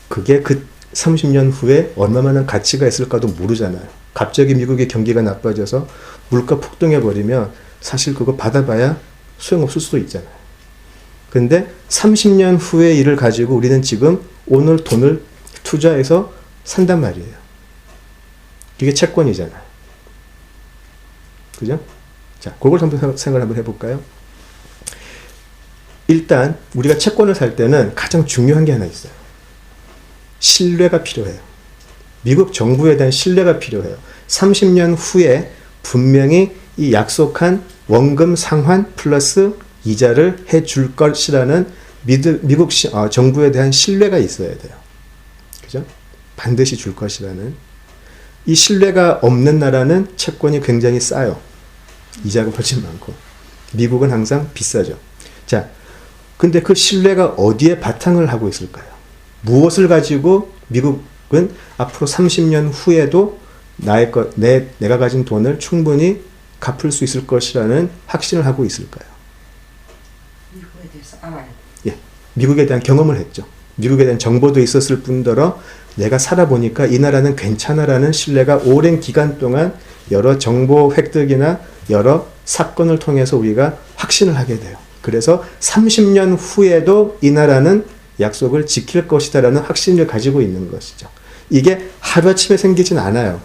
Speaker 1: 그게 그 30년 후에 얼마만한 가치가 있을까도 모르잖아요. 갑자기 미국의 경기가 나빠져서 물가 폭등해버리면 사실 그거 받아봐야 소용없을 수도 있잖아요. 근데 30년 후의 일을 가지고 우리는 지금 오늘 돈을 투자해서 산단 말이에요. 이게 채권이잖아요. 그죠? 자, 그걸 한번 생각을 한번 해볼까요? 일단 우리가 채권을 살 때는 가장 중요한 게 하나 있어요. 신뢰가 필요해요. 미국 정부에 대한 신뢰가 필요해요. 30년 후에 분명히 이 약속한 원금 상환 플러스 이자를 해줄 것이라는 미국 정부에 대한 신뢰가 있어야 돼요. 그죠? 반드시 줄 것이라는. 이 신뢰가 없는 나라는 채권이 굉장히 싸요. 이자가 훨씬 많고. 미국은 항상 비싸죠. 자, 근데 그 신뢰가 어디에 바탕을 하고 있을까요? 무엇을 가지고 미국은 앞으로 30년 후에도 내가 가진 돈을 충분히 갚을 수 있을 것이라는 확신을 하고 있을까요?
Speaker 3: 미국에 대해서 알아요.
Speaker 1: 예, 미국에 대한 경험을 했죠. 미국에 대한 정보도 있었을 뿐더러 내가 살아보니까 이 나라는 괜찮아라는 신뢰가 오랜 기간 동안 여러 정보 획득이나 여러 사건을 통해서 우리가 확신을 하게 돼요. 그래서 30년 후에도 이 나라는 약속을 지킬 것이다라는 확신을 가지고 있는 것이죠. 이게 하루아침에 생기진 않아요.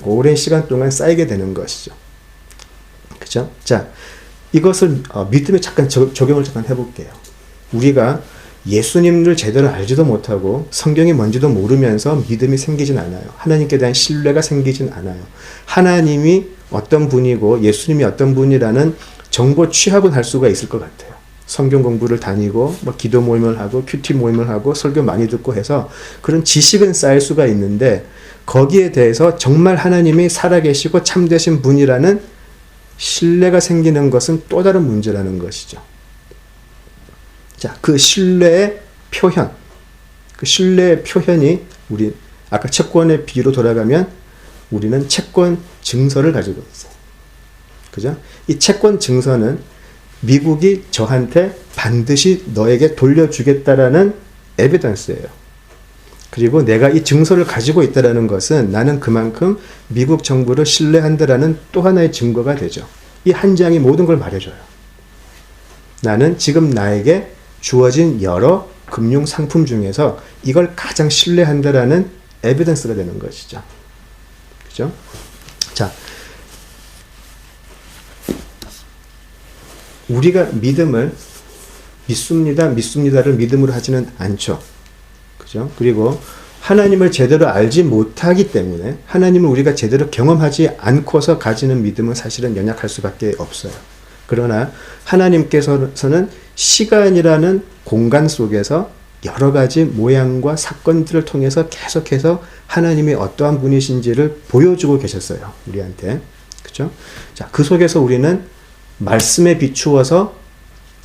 Speaker 1: 오랜 시간 동안 쌓이게 되는 것이죠. 그죠? 자, 이것을 믿음에 잠깐 적용을 잠깐 해볼게요. 우리가 예수님을 제대로 알지도 못하고 성경이 뭔지도 모르면서 믿음이 생기진 않아요. 하나님께 대한 신뢰가 생기진 않아요. 하나님이 어떤 분이고 예수님이 어떤 분이라는 정보 취합은 할 수가 있을 것 같아요. 성경 공부를 다니고 뭐 기도 모임을 하고 큐티 모임을 하고 설교 많이 듣고 해서 그런 지식은 쌓일 수가 있는데 거기에 대해서 정말 하나님이 살아계시고 참되신 분이라는 신뢰가 생기는 것은 또 다른 문제라는 것이죠. 자, 그 신뢰의 표현, 그 신뢰의 표현이 우리 아까 채권의 비유로 돌아가면 우리는 채권 증서를 가지고 있어요. 그죠? 이 채권 증서는 미국이 저한테 반드시 너에게 돌려주겠다라는 에비던스예요. 그리고 내가 이 증서를 가지고 있다는 것은 나는 그만큼 미국 정부를 신뢰한다라는 또 하나의 증거가 되죠. 이 한 장이 모든 걸 말해줘요. 나는 지금 나에게 주어진 여러 금융 상품 중에서 이걸 가장 신뢰한다라는 에비던스가 되는 것이죠. 그죠? 자, 우리가 믿음을 믿습니다를 믿음으로 하지는 않죠. 그죠? 그리고 하나님을 제대로 알지 못하기 때문에 하나님을 우리가 제대로 경험하지 않고서 가지는 믿음은 사실은 연약할 수밖에 없어요. 그러나 하나님께서는 시간이라는 공간 속에서 여러 가지 모양과 사건들을 통해서 계속해서 하나님이 어떠한 분이신지를 보여주고 계셨어요. 우리한테. 그죠? 자, 그 속에서 우리는 말씀에 비추어서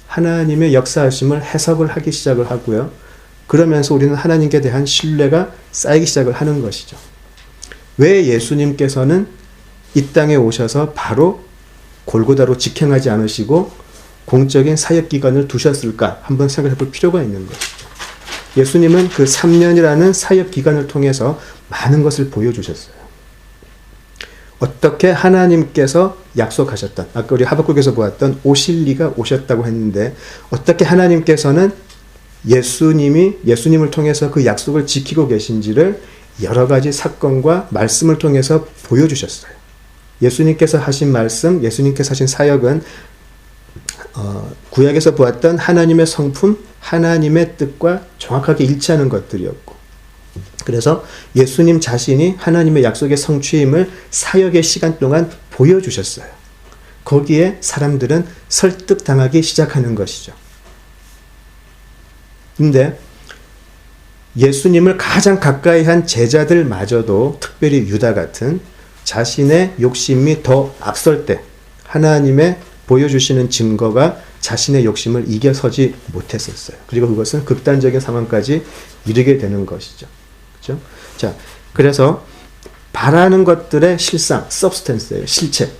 Speaker 1: 하나님의 역사하심을 해석을 하기 시작을 하고요. 그러면서 우리는 하나님께 대한 신뢰가 쌓이기 시작을 하는 것이죠. 왜 예수님께서는 이 땅에 오셔서 바로 골고다로 직행하지 않으시고 공적인 사역기간을 두셨을까 한번 생각해 볼 필요가 있는 것이죠. 예수님은 그 3년이라는 사역기간을 통해서 많은 것을 보여주셨어요. 어떻게 하나님께서 약속하셨던, 아까 우리 하박국에서 보았던 오실 리가 오셨다고 했는데 어떻게 하나님께서는 예수님을 통해서 그 약속을 지키고 계신지를 여러 가지 사건과 말씀을 통해서 보여주셨어요. 예수님께서 하신 말씀, 예수님께서 하신 사역은 구약에서 보았던 하나님의 성품, 하나님의 뜻과 정확하게 일치하는 것들이었고, 그래서 예수님 자신이 하나님의 약속의 성취임을 사역의 시간 동안 보여주셨어요. 거기에 사람들은 설득당하기 시작하는 것이죠. 근데 예수님을 가장 가까이 한 제자들마저도 특별히 유다 같은 자신의 욕심이 더 앞설 때 하나님의 보여주시는 증거가 자신의 욕심을 이겨서지 못했었어요. 그리고 그것은 극단적인 상황까지 이르게 되는 것이죠. 그렇죠? 자, 그래서 바라는 것들의 실상, substance예요. 실체.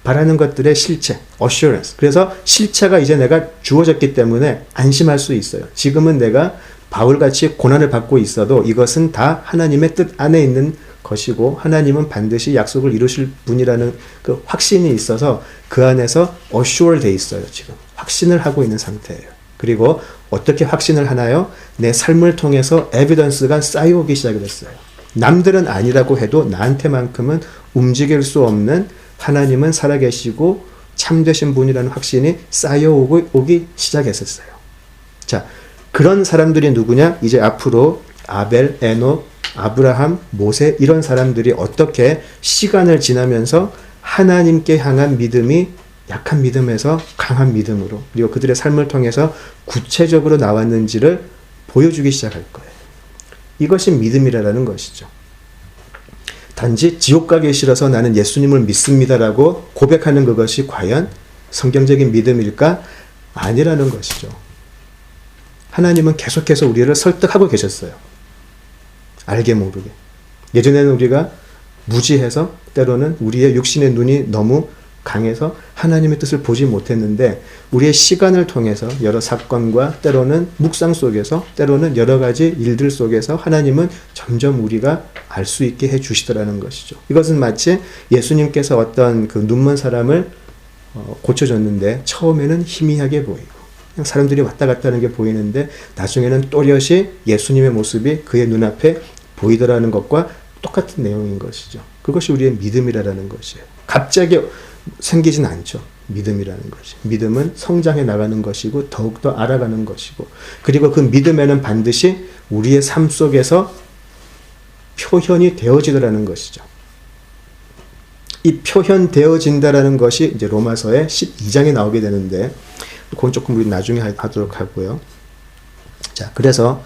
Speaker 1: 바라는 것들의 실체, assurance. 그래서 실체가 이제 내가 주어졌기 때문에 안심할 수 있어요. 지금은 내가 바울같이 고난을 받고 있어도 이것은 다 하나님의 뜻 안에 있는 것이고 하나님은 반드시 약속을 이루실 분이라는 그 확신이 있어서 그 안에서 assure 돼 있어요. 지금 확신을 하고 있는 상태예요. 그리고 어떻게 확신을 하나요? 내 삶을 통해서 에비던스가 쌓여오기 시작했어요. 남들은 아니라고 해도 나한테만큼은 움직일 수 없는 하나님은 살아계시고 참되신 분이라는 확신이 쌓여오기 시작했었어요. 자, 그런 사람들이 누구냐? 이제 앞으로 아벨, 에녹, 아브라함, 모세 이런 사람들이 어떻게 시간을 지나면서 하나님께 향한 믿음이 약한 믿음에서 강한 믿음으로 그리고 그들의 삶을 통해서 구체적으로 나왔는지를 보여주기 시작할 거예요. 이것이 믿음이라는 것이죠. 단지 지옥 가기 싫어서 나는 예수님을 믿습니다라고 고백하는 그것이 과연 성경적인 믿음일까? 아니라는 것이죠. 하나님은 계속해서 우리를 설득하고 계셨어요. 알게 모르게. 예전에는 우리가 무지해서 때로는 우리의 육신의 눈이 너무 강해서 하나님의 뜻을 보지 못했는데 우리의 시간을 통해서 여러 사건과 때로는 묵상 속에서 때로는 여러 가지 일들 속에서 하나님은 점점 우리가 알 수 있게 해주시더라는 것이죠. 이것은 마치 예수님께서 어떤 그 눈먼 사람을 고쳐줬는데 처음에는 희미하게 보이고 그냥 사람들이 왔다 갔다 하는 게 보이는데 나중에는 또렷이 예수님의 모습이 그의 눈앞에 보이더라는 것과 똑같은 내용인 것이죠. 그것이 우리의 믿음이라는 것이에요. 갑자기 생기진 않죠. 믿음이라는 것이. 믿음은 성장해 나가는 것이고 더욱더 알아가는 것이고, 그리고 그 믿음에는 반드시 우리의 삶 속에서 표현이 되어지더라는 것이죠. 이 표현되어진다라는 것이 이제 로마서의 12장에 나오게 되는데, 그건 조금 우리 나중에 하도록 하고요. 자, 그래서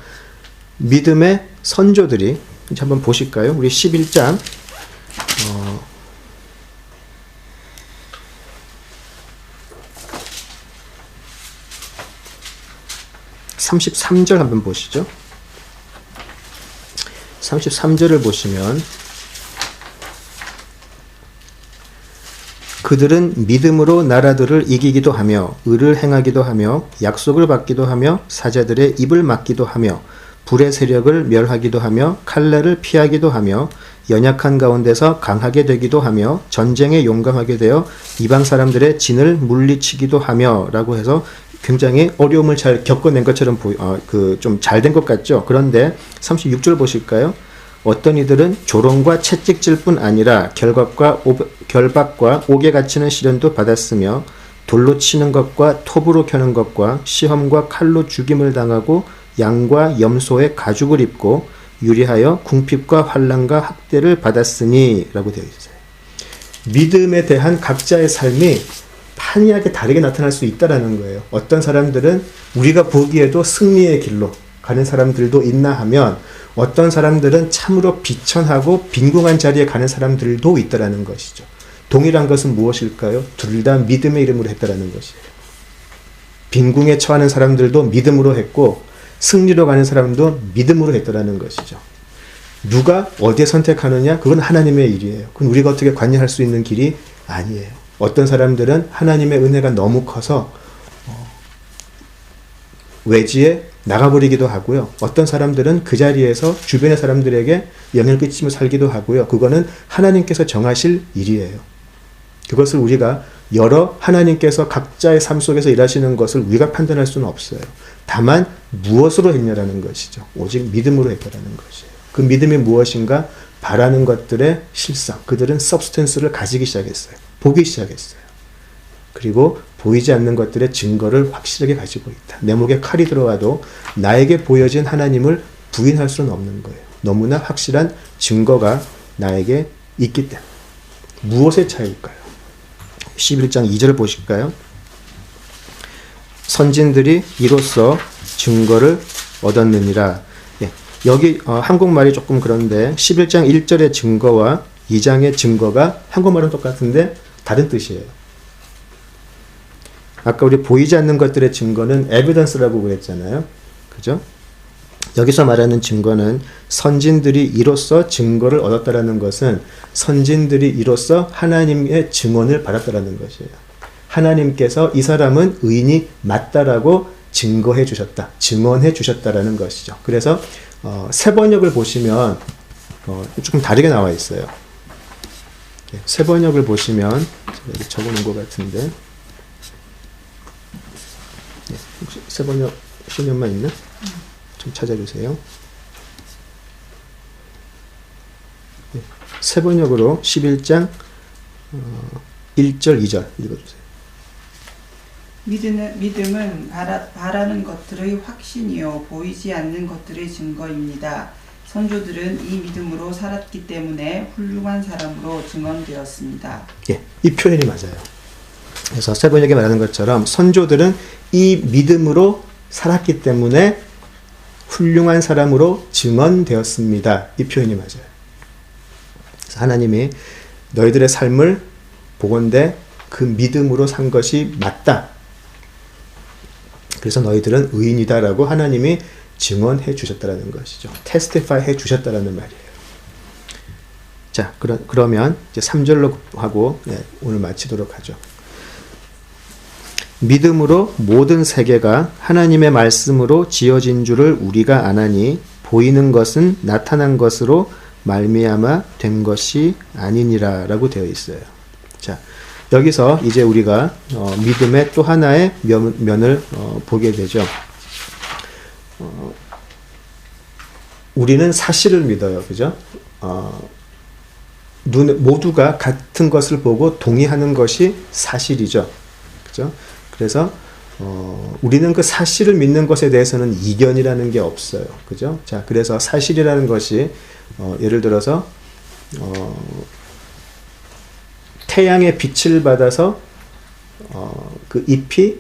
Speaker 1: 믿음의 선조들이 이제 한번 보실까요? 우리 11장 33절 한번 보시죠. 33절을 보시면, 그들은 믿음으로 나라들을 이기기도 하며 의를 행하기도 하며 약속을 받기도 하며 사자들의 입을 막기도 하며 불의 세력을 멸하기도 하며 칼날을 피하기도 하며 연약한 가운데서 강하게 되기도 하며 전쟁에 용감하게 되어 이방 사람들의 진을 물리치기도 하며 라고 해서 굉장히 어려움을 잘 겪어낸 것처럼 좀 잘 된 것 같죠. 그런데 36절 보실까요? 어떤 이들은 조롱과 채찍질 뿐 아니라 결박과 옥에 갇히는 시련도 받았으며 돌로 치는 것과 톱으로 켜는 것과 시험과 칼로 죽임을 당하고 양과 염소의 가죽을 입고 유리하여 궁핍과 환난과 학대를 받았으니 라고 되어 있어요. 믿음에 대한 각자의 삶이 판이하게 다르게 나타날 수 있다는 거예요. 어떤 사람들은 우리가 보기에도 승리의 길로 가는 사람들도 있나 하면, 어떤 사람들은 참으로 비천하고 빈궁한 자리에 가는 사람들도 있다는 것이죠. 동일한 것은 무엇일까요? 둘 다 믿음의 이름으로 했다는 것이에요. 빈궁에 처하는 사람들도 믿음으로 했고 승리로 가는 사람도 믿음으로 했다는 것이죠. 누가 어디에 선택하느냐? 그건 하나님의 일이에요. 그건 우리가 어떻게 관여할 수 있는 길이 아니에요. 어떤 사람들은 하나님의 은혜가 너무 커서 외지에 나가버리기도 하고요. 어떤 사람들은 그 자리에서 주변의 사람들에게 영향을 끼치며 살기도 하고요. 그거는 하나님께서 정하실 일이에요. 그것을 우리가 하나님께서 각자의 삶 속에서 일하시는 것을 우리가 판단할 수는 없어요. 다만 무엇으로 했냐라는 것이죠. 오직 믿음으로 했다라는 것이에요. 그 믿음이 무엇인가? 바라는 것들의 실상. 그들은 substance를 가지기 시작했어요. 보기 시작했어요. 그리고 보이지 않는 것들의 증거를 확실하게 가지고 있다. 내 목에 칼이 들어와도 나에게 보여진 하나님을 부인할 수는 없는 거예요. 너무나 확실한 증거가 나에게 있기 때문에. 무엇의 차이일까요? 11장 2절을 보실까요? 선진들이 이로써 증거를 얻었느니라. 예, 여기 한국말이 조금 그런데 11장 1절의 증거와 2장의 증거가 한국말은 똑같은데 다른 뜻이에요. 아까 우리 보이지 않는 것들의 증거는 evidence라고 그랬잖아요. 그죠? 여기서 말하는 증거는 선진들이 이로써 증거를 얻었다라는 것은 선진들이 이로써 하나님의 증언을 받았다라는 것이에요. 하나님께서 이 사람은 의인이 맞다라고 증거해 주셨다. 증언해 주셨다라는 것이죠. 그래서 새 번역을 보시면 조금 다르게 나와 있어요. 새 번역을 보시면 여기 적어놓은 것 같은데 혹시 새 번역 신년만 있나? 좀 찾아주세요. 새 번역으로 11장 1절 2절 읽어주세요.
Speaker 2: 믿음은 바라는 것들의 확신이요 보이지 않는 것들의 증거입니다. 선조들은 이 믿음으로 살았기 때문에 훌륭한 사람으로 증언되었습니다.
Speaker 1: 예, 이 표현이 맞아요. 그래서 새 번역에 말하는 것처럼 선조들은 이 믿음으로 살았기 때문에 훌륭한 사람으로 증언되었습니다. 이 표현이 맞아요. 그래서 하나님이 너희들의 삶을 보건대 그 믿음으로 산 것이 맞다. 그래서 너희들은 의인이다라고 하나님이 증언해 주셨다라는 것이죠. 테스티파이 해 주셨다라는 말이에요. 자, 그러면 이제 3절로 하고 오늘 마치도록 하죠. 믿음으로 모든 세계가 하나님의 말씀으로 지어진 줄을 우리가 아나니 보이는 것은 나타난 것으로 말미암아 된 것이 아니니라 라고 되어 있어요. 자, 여기서 이제 우리가 믿음의 또 하나의 면을 보게 되죠. 우리는 사실을 믿어요. 그죠? 모두가 같은 것을 보고 동의하는 것이 사실이죠. 그죠? 그래서 우리는 그 사실을 믿는 것에 대해서는 이견이라는 게 없어요. 그죠? 자, 그래서 사실이라는 것이 예를 들어서 태양의 빛을 받아서 그 잎이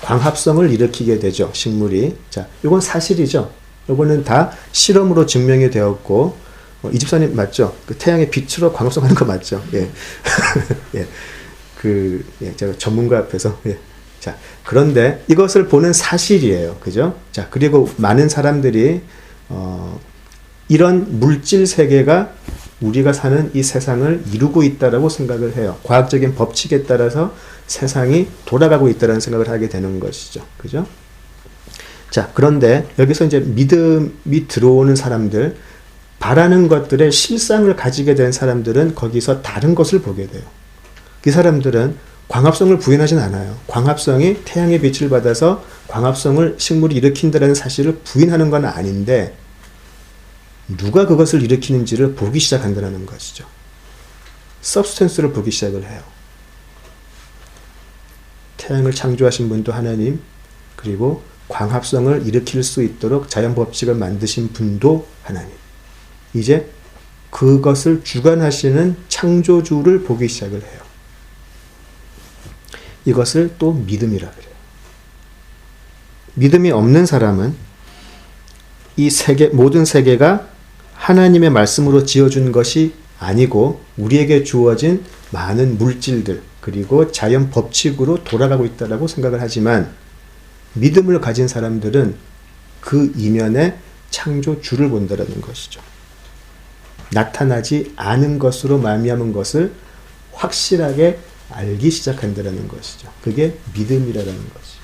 Speaker 1: 광합성을 일으키게 되죠. 식물이. 자, 이건 사실이죠. 이거는 다 실험으로 증명이 되었고, 이 집사님 맞죠? 그 태양의 빛으로 광합성하는 거 맞죠? 예. 예. 제가 전문가 앞에서, 예. 자, 그런데 이것을 보는 사실이에요. 그죠? 자, 그리고 많은 사람들이, 이런 물질 세계가 우리가 사는 이 세상을 이루고 있다라고 생각을 해요. 과학적인 법칙에 따라서 세상이 돌아가고 있다는 생각을 하게 되는 것이죠. 그죠? 자, 그런데 여기서 이제 믿음이 들어오는 사람들, 바라는 것들의 실상을 가지게 된 사람들은 거기서 다른 것을 보게 돼요. 그 사람들은 광합성을 부인하진 않아요. 광합성이 태양의 빛을 받아서 광합성을 식물이 일으킨다는 사실을 부인하는 건 아닌데, 누가 그것을 일으키는지를 보기 시작한다는 것이죠. 서브스턴스를 보기 시작을 해요. 태양을 창조하신 분도 하나님, 그리고 광합성을 일으킬 수 있도록 자연 법칙을 만드신 분도 하나님. 이제 그것을 주관하시는 창조주를 보기 시작을 해요. 이것을 또 믿음이라 그래요. 믿음이 없는 사람은 이 세계, 모든 세계가 하나님의 말씀으로 지어준 것이 아니고 우리에게 주어진 많은 물질들, 그리고 자연 법칙으로 돌아가고 있다고 생각을 하지만, 믿음을 가진 사람들은 그 이면에 창조주를 본다는 것이죠. 나타나지 않은 것으로 말미암은 것을 확실하게 알기 시작한다는 것이죠. 그게 믿음이라는 것이죠.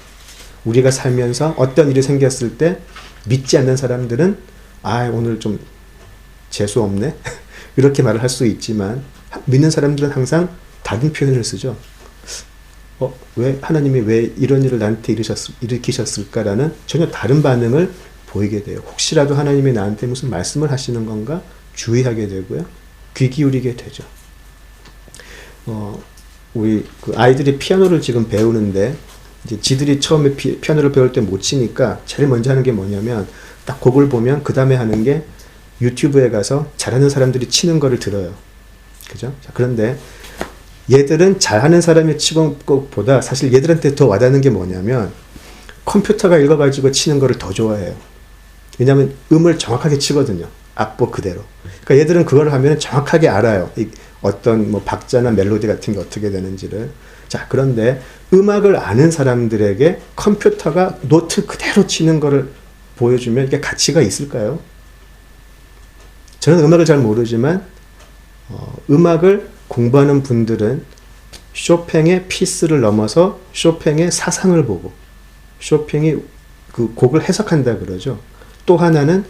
Speaker 1: 우리가 살면서 어떤 일이 생겼을 때 믿지 않는 사람들은 오늘 좀 재수 없네 이렇게 말을 할 수 있지만, 믿는 사람들은 항상 다른 표현을 쓰죠. 왜 하나님이 왜 이런 일을 나한테 일으키셨을까라는 전혀 다른 반응을 보이게 돼요. 혹시라도 하나님이 나한테 무슨 말씀을 하시는 건가 주의하게 되고요. 귀 기울이게 되죠. 우리 그 아이들이 피아노를 지금 배우는데, 이제 지들이 처음에 피아노를 배울 때 못 치니까 제일 먼저 하는 게 뭐냐면, 딱 곡을 보면 그 다음에 하는 게 유튜브에 가서 잘하는 사람들이 치는 거를 들어요. 그죠? 자, 그런데 얘들은 잘하는 사람이 치는 것보다 사실 얘들한테 더 와닿는 게 뭐냐면, 컴퓨터가 읽어가지고 치는 거를 더 좋아해요. 왜냐하면 음을 정확하게 치거든요. 악보 그대로. 그러니까 얘들은 그걸 하면 정확하게 알아요. 어떤 뭐 박자나 멜로디 같은 게 어떻게 되는지를. 자, 그런데 음악을 아는 사람들에게 컴퓨터가 노트 그대로 치는 거를 보여주면 이게 가치가 있을까요? 저는 음악을 잘 모르지만 음악을 공부하는 분들은 쇼팽의 피스를 넘어서 쇼팽의 사상을 보고 쇼팽이 그 곡을 해석한다 그러죠. 또 하나는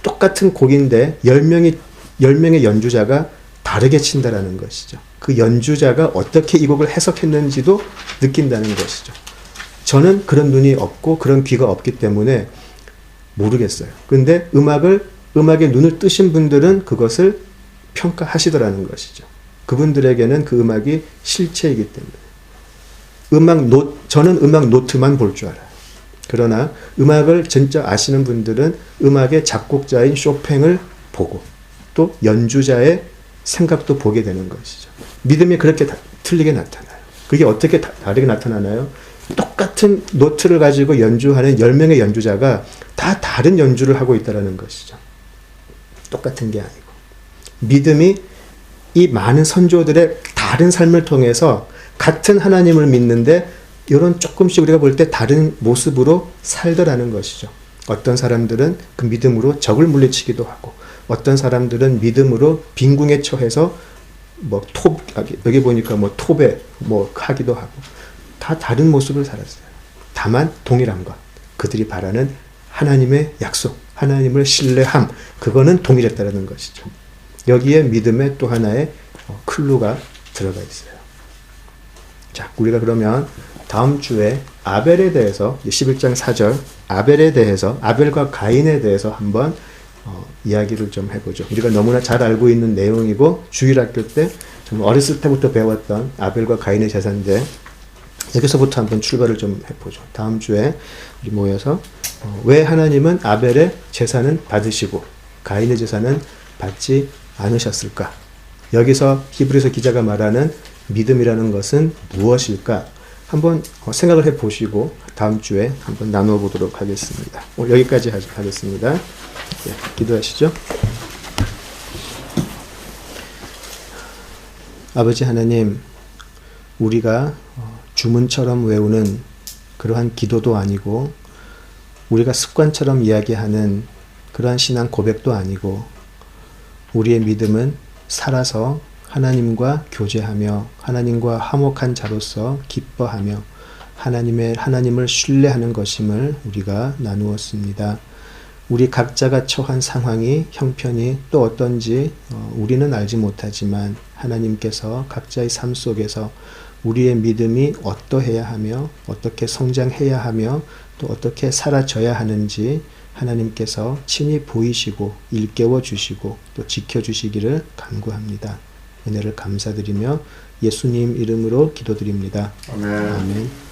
Speaker 1: 똑같은 곡인데 10명의 연주자가 다르게 친다라는 것이죠. 그 연주자가 어떻게 이 곡을 해석했는지도 느낀다는 것이죠. 저는 그런 눈이 없고 그런 귀가 없기 때문에 모르겠어요. 근데 음악에 눈을 뜨신 분들은 그것을 평가하시더라는 것이죠. 그분들에게는 그 음악이 실체이기 때문에. 저는 음악 노트만 볼 줄 알아요. 그러나 음악을 진짜 아시는 분들은 음악의 작곡자인 쇼팽을 보고 또 연주자의 생각도 보게 되는 것이죠. 믿음이 그렇게 틀리게 나타나요. 그게 어떻게 다르게 나타나나요? 똑같은 노트를 가지고 연주하는 10명의 연주자가 다 다른 연주를 하고 있다는 것이죠. 똑같은 게 아니고. 믿음이 이 많은 선조들의 다른 삶을 통해서 같은 하나님을 믿는데 이런 조금씩 우리가 볼 때 다른 모습으로 살더라는 것이죠. 어떤 사람들은 그 믿음으로 적을 물리치기도 하고, 어떤 사람들은 믿음으로 빈궁에 처해서 여기 보니까 톱에 하기도 하고, 다 다른 모습을 살았어요. 다만 동일한 것, 그들이 바라는 하나님의 약속, 하나님을 신뢰함, 그거는 동일했다는 것이죠. 여기에 믿음의 또 하나의 클루가 들어가 있어요. 자, 우리가 그러면 다음 주에 아벨에 대해서 11장 4절 아벨에 대해서, 아벨과 가인에 대해서 한번 이야기를 좀 해보죠. 우리가 너무나 잘 알고 있는 내용이고 주일학교 때 정말 어렸을 때부터 배웠던 아벨과 가인의 제사인데, 여기서부터 한번 출발을 좀 해보죠. 다음 주에 우리 모여서 왜 하나님은 아벨의 제사는 받으시고 가인의 제사는 받지 않으셨을까? 여기서 히브리서 기자가 말하는 믿음이라는 것은 무엇일까? 한번 생각을 해보시고 다음 주에 한번 나누어 보도록 하겠습니다. 오늘 여기까지 하겠습니다. 네, 기도하시죠. 아버지 하나님, 우리가 주문처럼 외우는 그러한 기도도 아니고 우리가 습관처럼 이야기하는 그러한 신앙 고백도 아니고 우리의 믿음은 살아서 하나님과 교제하며 하나님과 화목한 자로서 기뻐하며 하나님을 신뢰하는 것임을 우리가 나누었습니다. 우리 각자가 처한 상황이 형편이 또 어떤지 우리는 알지 못하지만 하나님께서 각자의 삶 속에서 우리의 믿음이 어떠해야 하며 어떻게 성장해야 하며 또 어떻게 사라져야 하는지 하나님께서 친히 보이시고 일깨워 주시고 또 지켜주시기를 간구합니다. 은혜를 감사드리며 예수님 이름으로 기도드립니다.
Speaker 6: 아멘.
Speaker 1: 아멘.